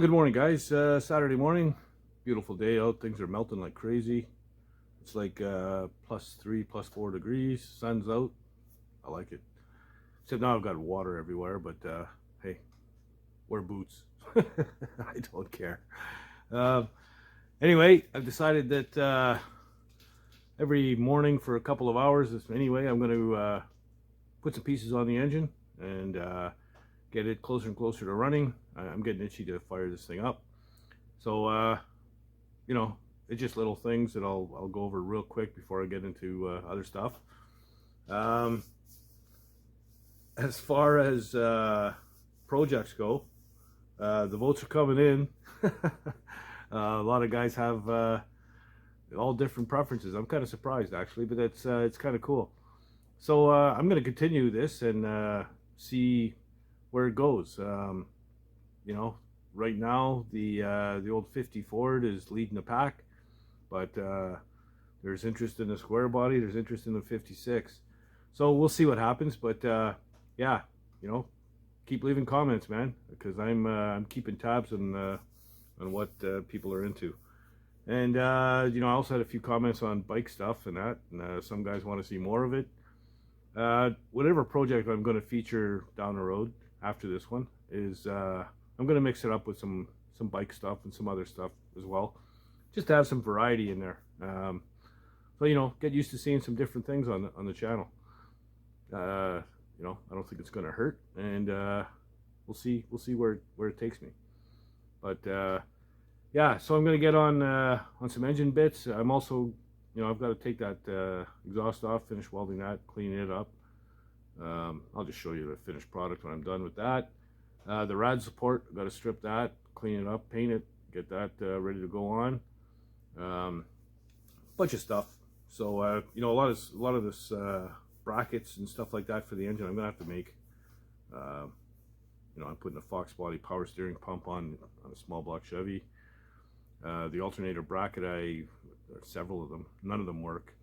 Good morning, guys. Saturday morning, beautiful day out. Things are melting like crazy. It's like +3, +4 degrees. Sun's out. I like it. Except now I've got water everywhere, but hey, wear boots. I don't care. Anyway, I've decided that every morning for a couple of hours, anyway, I'm going to put some pieces on the engine and get it closer and closer to running. I'm getting itchy to fire this thing up. So, you know, it's just little things that I'll go over real quick before I get into other stuff. As far as projects go, the votes are coming in. A lot of guys have all different preferences. I'm kind of surprised, actually, but that's it's kind of cool. So I'm going to continue this and see where it goes. You know, right now the old 50 Ford is leading the pack, but there's interest in the square body. There's interest in the 56. So we'll see what happens. But yeah, you know, keep leaving comments, man, because I'm keeping tabs on what people are into. And you know, I also had a few comments on bike stuff and that, and some guys want to see more of it. Whatever project I'm going to feature down the road after this one is I'm going to mix it up with some bike stuff and some other stuff as well, just to have some variety in there. So, you know, get used to seeing some different things on the channel. You know, I don't think it's going to hurt, and we'll see where it takes me. But yeah, so I'm going to get on some engine bits. I'm also, you know, I've got to take that exhaust off, finish welding that, clean it up. I'll just show you the finished product when I'm done with that. The Rad Support, I've got to strip that, clean it up, paint it, get that ready to go on. Bunch of stuff. So you know, a lot of this brackets and stuff like that for the engine I'm gonna have to make. You know, I'm putting a Fox body power steering pump on a small block Chevy. The alternator bracket, there are several of them. None of them work.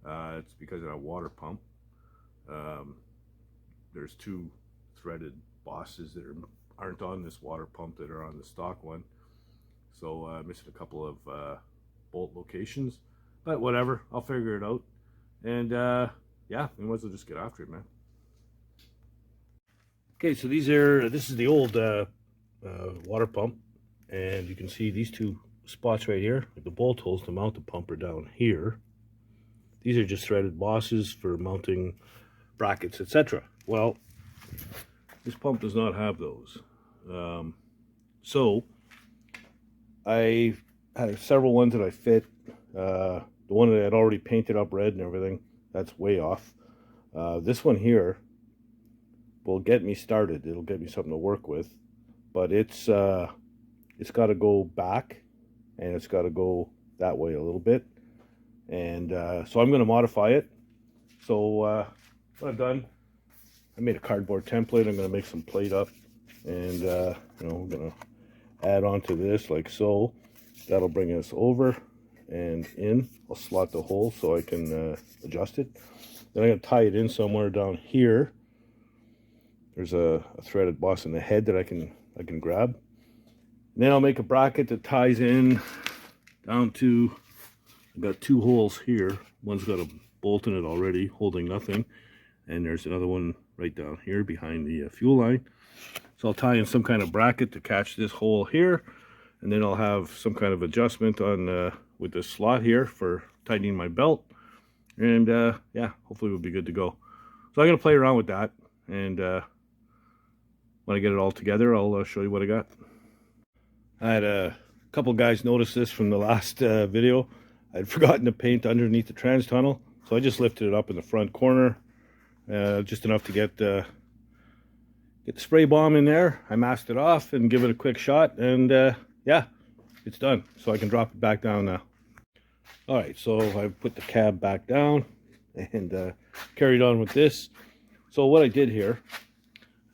It's because of that water pump. There's two threaded bosses that aren't on this water pump that are on the stock one. So missing a couple of bolt locations, but whatever, I'll figure it out. And yeah, we might as well just get after it, man. Okay, so this is the old water pump, and you can see these two spots right here, like the bolt holes to mount the pump are down here. These are just threaded bosses for mounting brackets, etc. Well, this pump does not have those. So I had several ones that I fit. The one that I had already painted up red and everything, that's way off. This one here will get me started. It'll get me something to work with, but it's got to go back, and it's got to go that way a little bit. And so I'm going to modify it. So what I've done, I made a cardboard template. I'm going to make some plate up, and you know, we're going to add on to this like so. That'll bring us over and in. I'll slot the hole so I can adjust it. Then I'm going to tie it in somewhere down here. There's a threaded boss in the head that I can grab. And then I'll make a bracket that ties in down to, I've got two holes here. One's got a bolt in it already, holding nothing. And there's another one right down here behind the fuel line. So I'll tie in some kind of bracket to catch this hole here. And then I'll have some kind of adjustment on with this slot here for tightening my belt. And yeah, hopefully we'll be good to go. So I'm going to play around with that. And when I get it all together, I'll show you what I got. I had a couple guys notice this from the last video. I'd forgotten to paint underneath the trans tunnel, so I just lifted it up in the front corner, just enough to get the spray bomb in there. I masked it off and give it a quick shot, and yeah, it's done. So I can drop it back down now. All right, so I put the cab back down and carried on with this. So what I did here,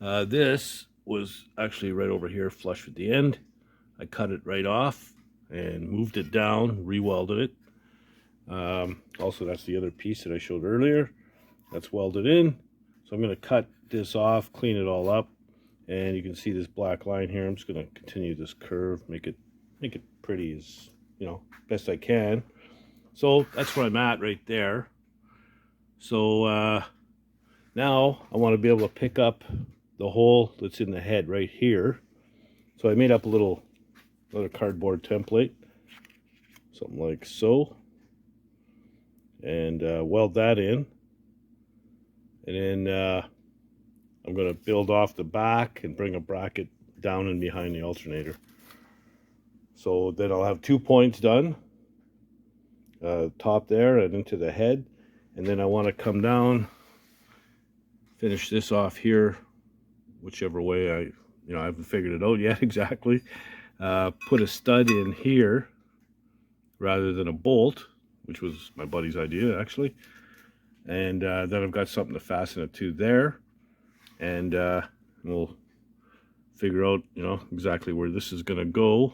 this was actually right over here, flush with the end. I cut it right off and moved it down, re-welded it. Also, that's the other piece that I showed earlier. That's welded in. So I'm going to cut this off, clean it all up, and you can see this black line here. I'm just going to continue this curve, make it pretty as, you know, best I can. So that's where I'm at right there. So now I want to be able to pick up the hole that's in the head right here. So I made up another cardboard template, something like so, and weld that in, and then I'm going to build off the back and bring a bracket down and behind the alternator. So then I'll have 2 points done, top there and into the head, and then I want to come down, finish this off here, whichever way I haven't figured it out yet exactly. Put a stud in here rather than a bolt, which was my buddy's idea actually, and then I've got something to fasten it to there, and we'll figure out, you know, exactly where this is going to go,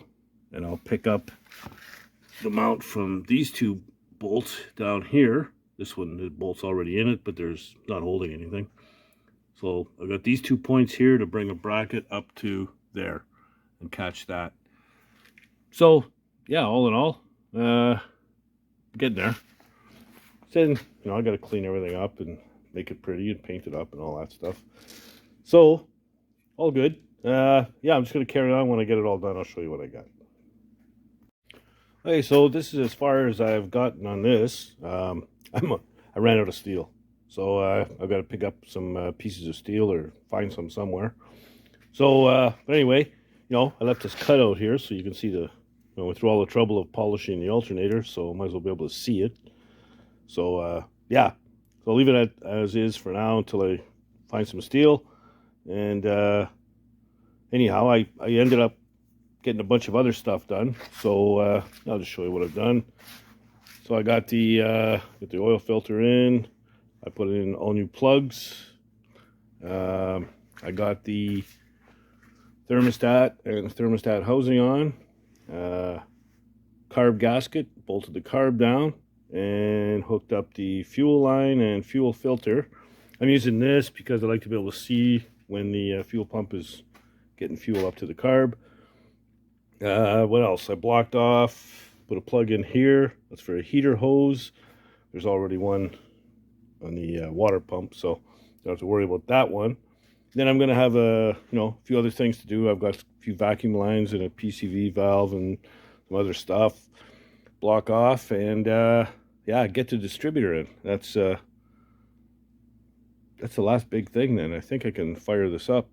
and I'll pick up the mount from these 2 bolts down here. This one, the bolt's already in it, but there's not holding anything. So I've got these 2 points here to bring a bracket up to there and catch that. So yeah, all in all, getting there. Then, you know, I got to clean everything up and make it pretty and paint it up and all that stuff. So all good. Yeah, I'm just going to carry on. When I get it all done, I'll show you what I got. Okay, so this is as far as I've gotten on this. I ran out of steel. So I've got to pick up some pieces of steel or find some somewhere. So but anyway, you know, I left this cutout here so you can see the, you know, went through all the trouble of polishing the alternator, so I might as well be able to see it. So yeah, so I'll leave it as is for now until I find some steel. And anyhow, I ended up getting a bunch of other stuff done. So I'll just show you what I've done. So I got the oil filter in. I put in all new plugs. I got the thermostat and thermostat housing on. Carb gasket, bolted the carb down, and hooked up the fuel line and fuel filter. I'm using this because I like to be able to see when the fuel pump is getting fuel up to the carb. What else? I blocked off, put a plug in here. That's for a heater hose. There's already one on the water pump, so don't have to worry about that one. Then I'm going to have a few other things to do. I've got a few vacuum lines and a PCV valve and some other stuff. Block off and yeah, get the distributor in. That's the last big thing. Then I think I can fire this up.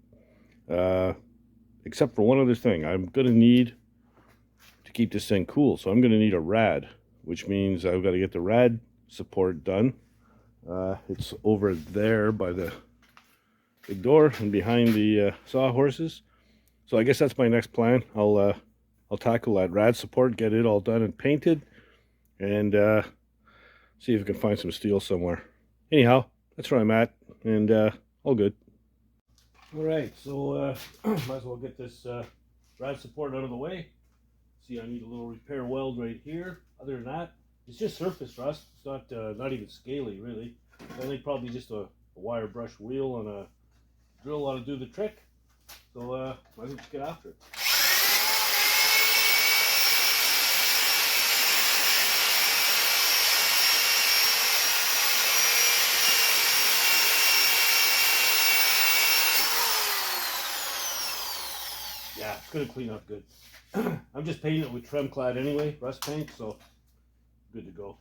Except for one other thing, I'm going to need to keep this thing cool. So I'm going to need a rad, which means I've got to get the rad support done. It's over there by the big door and behind the sawhorses. So I guess that's my next plan. I'll tackle that rad support, get it all done and painted, and see if I can find some steel somewhere. Anyhow, that's where I'm at, and all good. All right, so might as well get this rad support out of the way. See, I need a little repair weld right here. Other than that, it's just surface rust. It's not even scaly, really. I think probably just a wire brush wheel and a drill ought to do the trick. So might as well just get after it. Yeah, it's gonna clean up good. I'm just painting it with Tremclad anyway, rust paint, so good to go.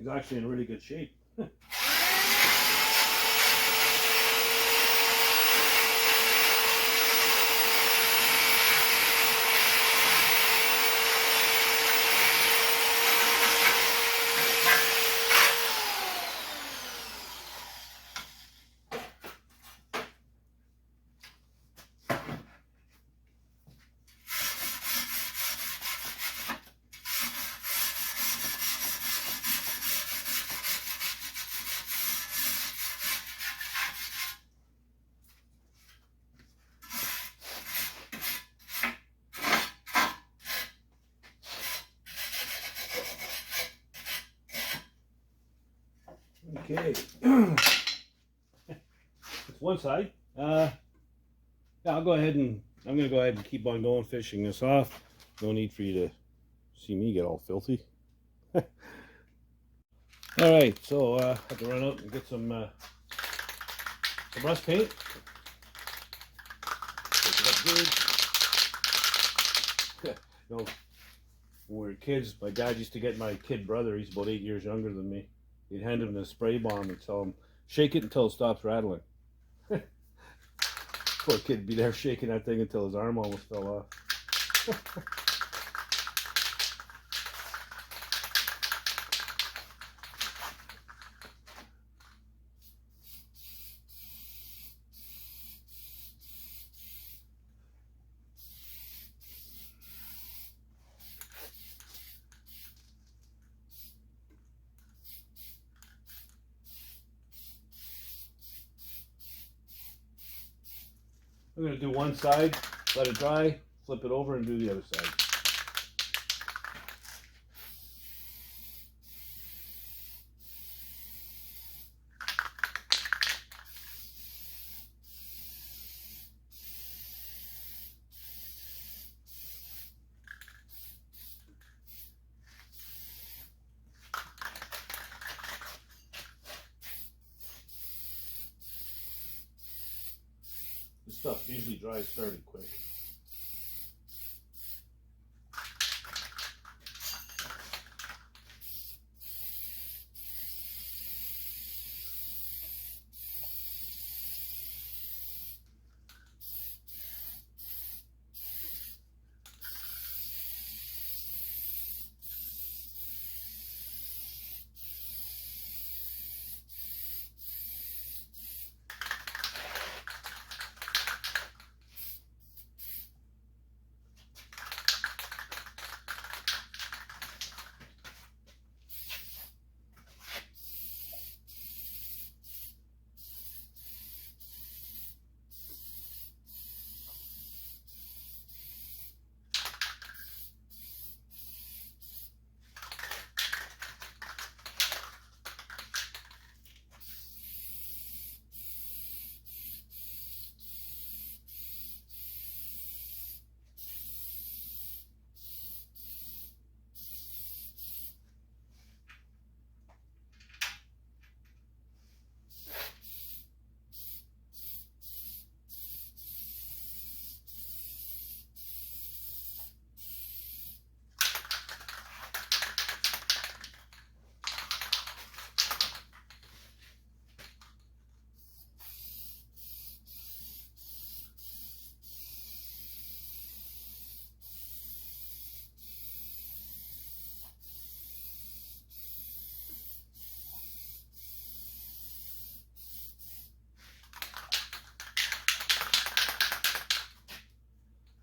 He's actually in really good shape. Okay, it's one side. Yeah, I'm going to go ahead and keep on going fishing this off. No need for you to see me get all filthy. All right, so I have to run out and get some rust paint. Take it up good. You know, when we were kids, my dad used to get my kid brother. He's about 8 years younger than me. He'd hand him the spray bomb and tell him, shake it until it stops rattling. Poor kid would be there shaking that thing until his arm almost fell off. I'm going to do one side, let it dry, flip it over, and do the other side. This stuff usually dries fairly quick.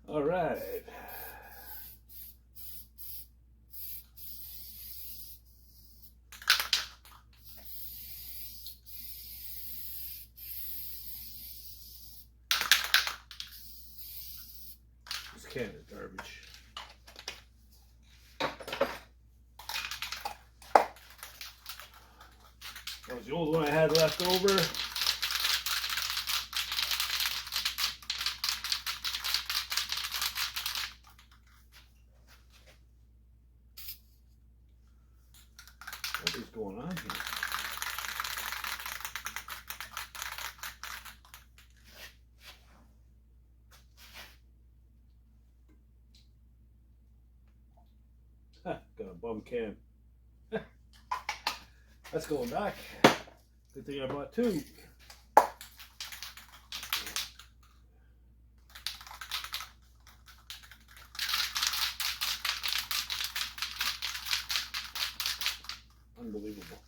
All right. This can is garbage. That was the old one I had left over. What is going on here? Got a bum can. That's going back. Good thing I bought two. Unbelievable.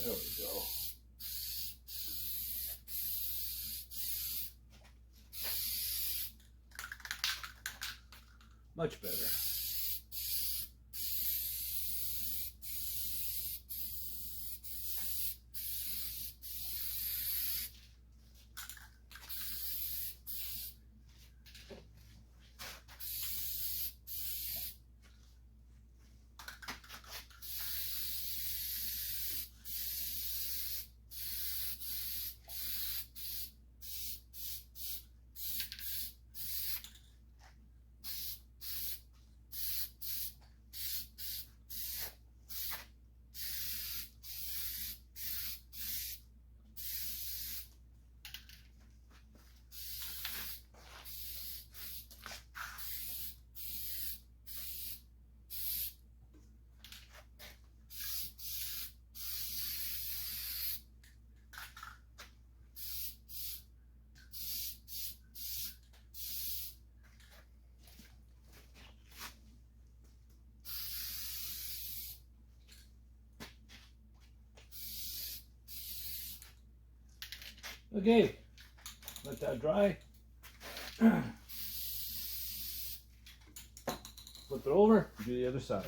There we go. Much better. Okay, let that dry. Flip it over, do the other side.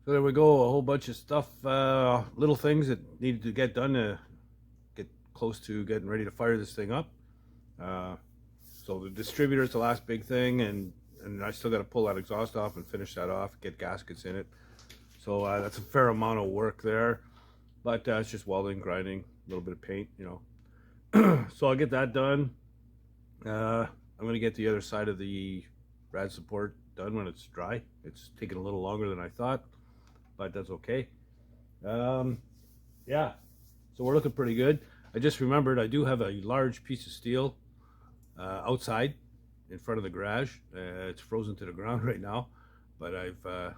So there we go, a whole bunch of stuff, little things that needed to get done to get close to getting ready to fire this thing up. So the distributor is the last big thing, and I still got to pull that exhaust off and finish that off, get gaskets in it. So that's a fair amount of work there. But it's just welding, grinding, a little bit of paint, you know. So I'll get that done. I'm going to get the other side of the Rad Support done when it's dry. It's taking a little longer than I thought, but that's okay. Yeah, so we're looking pretty good. I just remembered I do have a large piece of steel outside in front of the garage. It's frozen to the ground right now, but I've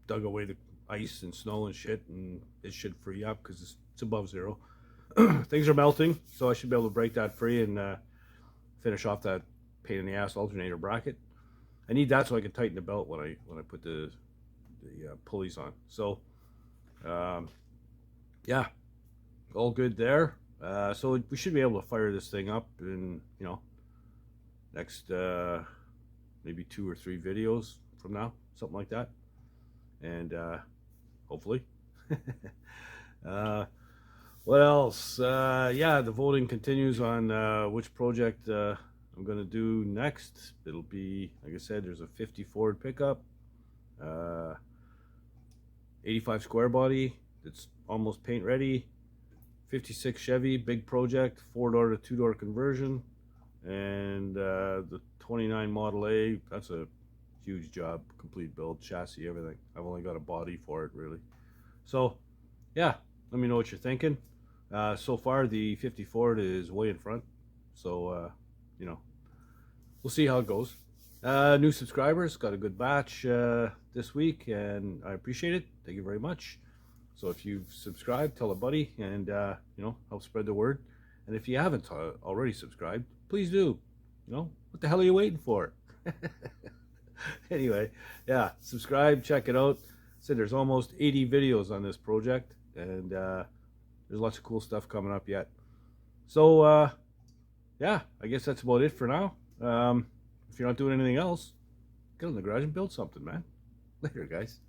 dug away the ice and snow and shit, and it should free up because it's above zero. Things are melting, so I should be able to break that free and finish off that pain in the ass alternator bracket. I need that so I can tighten the belt when I put the pulleys on. So yeah, all good there. So we should be able to fire this thing up in, you know, next maybe 2 or 3 videos from now, something like that. And hopefully. What else? Yeah, the voting continues on which project I'm gonna do next. It'll be, like I said, there's a 50 Ford pickup, 85 square body that's almost paint ready, 56 Chevy big project, 4-door to 2-door conversion, and the 29 Model A. That's a huge job, complete build, chassis, everything. I've only got a body for it, really. So yeah, let me know what you're thinking. So far the 50 Ford is way in front, so you know, we'll see how it goes. New subscribers, got a good batch this week, and I appreciate it. Thank you very much. So if you've subscribed, tell a buddy, and you know, help spread the word. And if you haven't already subscribed, please do. You know, what the hell are you waiting for? Anyway, yeah, subscribe, check it out. So there's almost 80 videos on this project, and there's lots of cool stuff coming up yet. So yeah, I guess that's about it for now. If you're not doing anything else, get in the garage and build something, man. Later, guys.